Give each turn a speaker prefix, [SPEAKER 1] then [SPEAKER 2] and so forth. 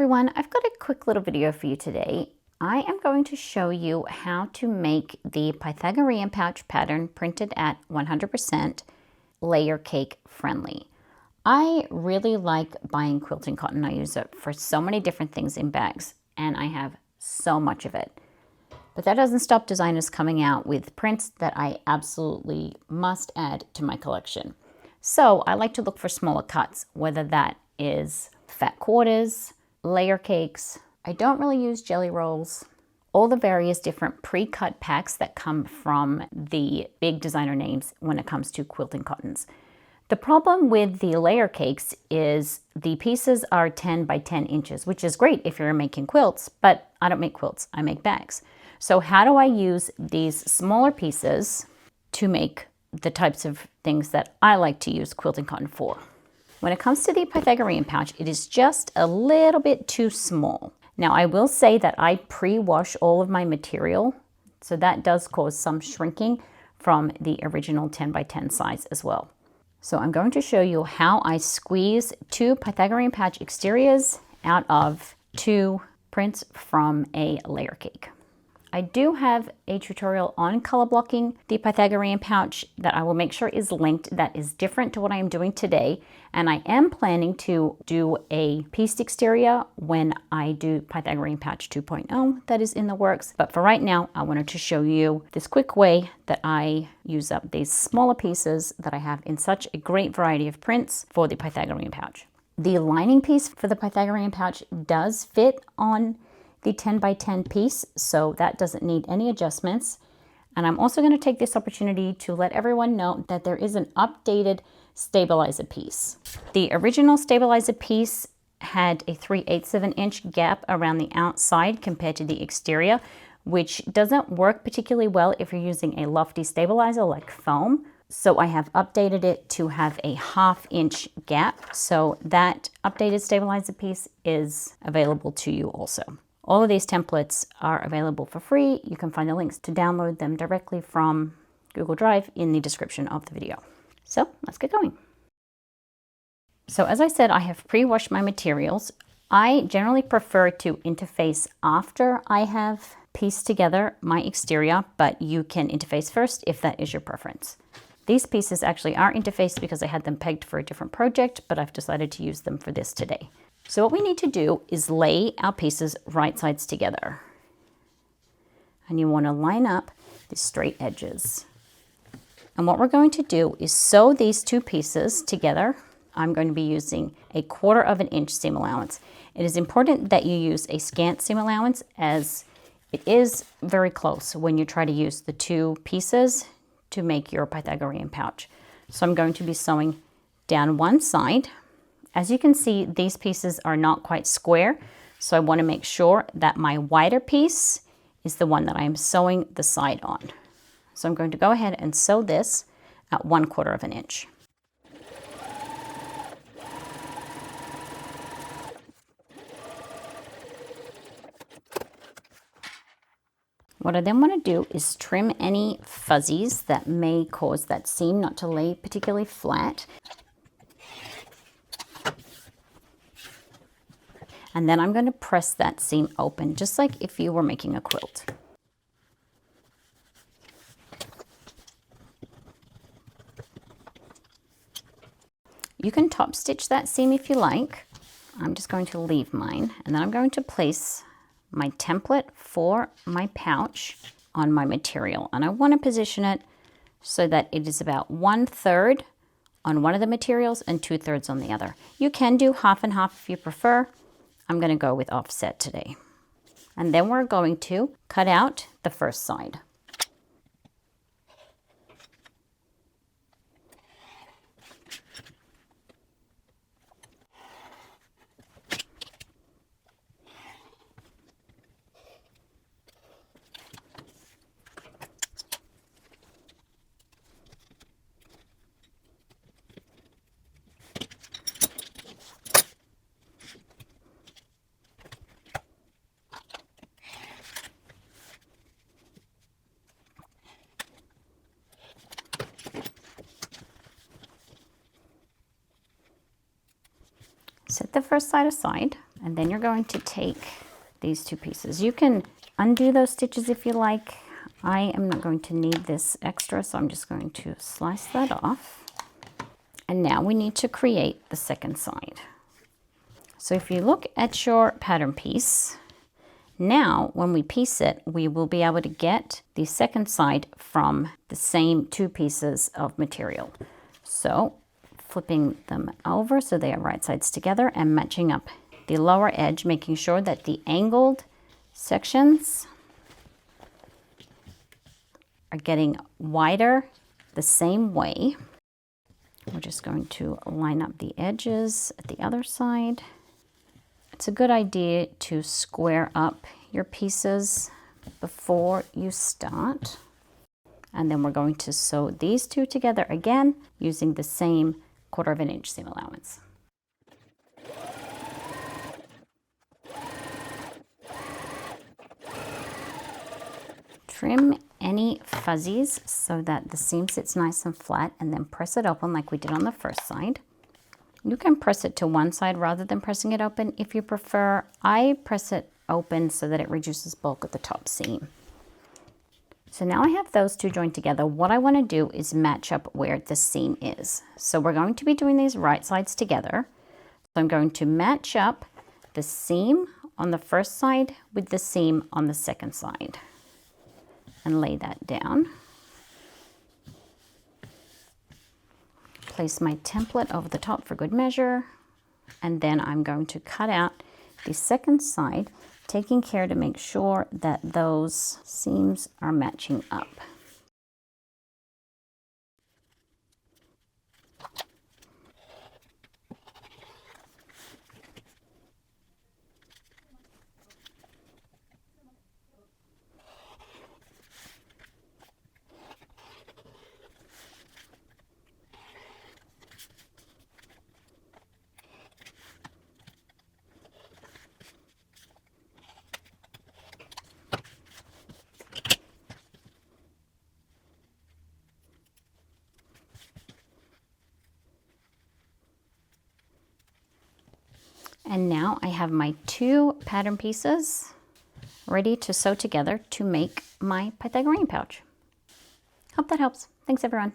[SPEAKER 1] everyone, I've got a quick little video for you today. I am going to show you how to make the Pythagorean pouch pattern printed at 100% layer cake friendly. I really like buying quilting cotton. I use it for so many different things in bags and I have so much of it. But that doesn't stop designers coming out with prints that I absolutely must add to my collection. So I like to look for smaller cuts, whether that is fat quarters, layer cakes. I don't really use jelly rolls. All the various different pre-cut packs that come from the big designer names when it comes to quilting cottons. The problem with the layer cakes is the pieces are 10 by 10 inches, which is great if you're making quilts, but I don't make quilts, I make bags. So how do I use these smaller pieces to make the types of things that I like to use quilting cotton for? When it comes to the Pythagorean pouch, it is just a little bit too small. Now I will say that I pre-wash all of my material, so that does cause some shrinking from the original 10 by 10 size as well. So I'm going to show you how I squeeze 2 Pythagorean pouch exteriors out of 2 prints from a layer cake. I do have a tutorial on color blocking the Pythagorean pouch that I will make sure is linked, that is different to what I am doing today. And I am planning to do a pieced exterior when I do Pythagorean pouch 2.0, that is in the works. But for right now, I wanted to show you this quick way that I use up these smaller pieces that I have in such a great variety of prints for the Pythagorean pouch. The lining piece for the Pythagorean pouch does fit on the 10 by 10 piece, so that doesn't need any adjustments. And I'm also going to take this opportunity to let everyone know that there is an updated stabilizer piece. The original stabilizer piece had a 3/8 of an inch gap around the outside compared to the exterior, which doesn't work particularly well if you're using a lofty stabilizer like foam. So I have updated it to have a 1/2 inch gap. So that updated stabilizer piece is available to you also. All of these templates are available for free. You can find the links to download them directly from Google Drive in the description of the video. So let's get going. So as I said, I have pre-washed my materials. I generally prefer to interface after I have pieced together my exterior, but you can interface first if that is your preference. These pieces actually are interfaced because I had them pegged for a different project, but I've decided to use them for this today. So what we need to do is lay our pieces right sides together. And you want to line up the straight edges. And what we're going to do is sew these 2 pieces together. I'm going to be using a 1/4 of an inch seam allowance. It is important that you use a scant seam allowance as it is very close when you try to use the 2 pieces to make your Pythagorean pouch. So I'm going to be sewing down one side. As you can see, these pieces are not quite square, so I want to make sure that my wider piece is the one that I am sewing the side on. So I'm going to go ahead and sew this at 1/4 of an inch. What I then want to do is trim any fuzzies that may cause that seam not to lay particularly flat. And then I'm going to press that seam open, just like if you were making a quilt. You can top stitch that seam if you like. I'm just going to leave mine, and then I'm going to place my template for my pouch on my material. And I want to position it so that it is about 1/3 on one of the materials and 2/3 on the other. You can do 1/2 and 1/2 if you prefer. I'm going to go with offset today. And then we're going to cut out the first side. Set the first side aside. And then you're going to take these two pieces. You can undo those stitches if you like. I am not going to need this extra, so I'm just going to slice that off. And now we need to create the second side. So if you look at your pattern piece, now when we piece it, we will be able to get the second side from the same two pieces of material. So flipping them over so they are right sides together and matching up the lower edge, making sure that the angled sections are getting wider the same way. We're just going to line up the edges at the other side. It's a good idea to square up your pieces before you start. And then we're going to sew these two together again using the same 1/4 inch seam allowance. Trim any fuzzies so that the seam sits nice and flat, and then press it open like we did on the first side. You can press it to one side rather than pressing it open if you prefer. I press it open so that it reduces bulk at the top seam. So now I have those two joined together. What I want to do is match up where the seam is. So we're going to be doing these right sides together. So I'm going to match up the seam on the first side with the seam on the second side and lay that down. Place my template over the top for good measure, and then I'm going to cut out the second side, taking care to make sure that those seams are matching up. And now I have my two pattern pieces ready to sew together to make my Pythagorean pouch. Hope that helps. Thanks, everyone.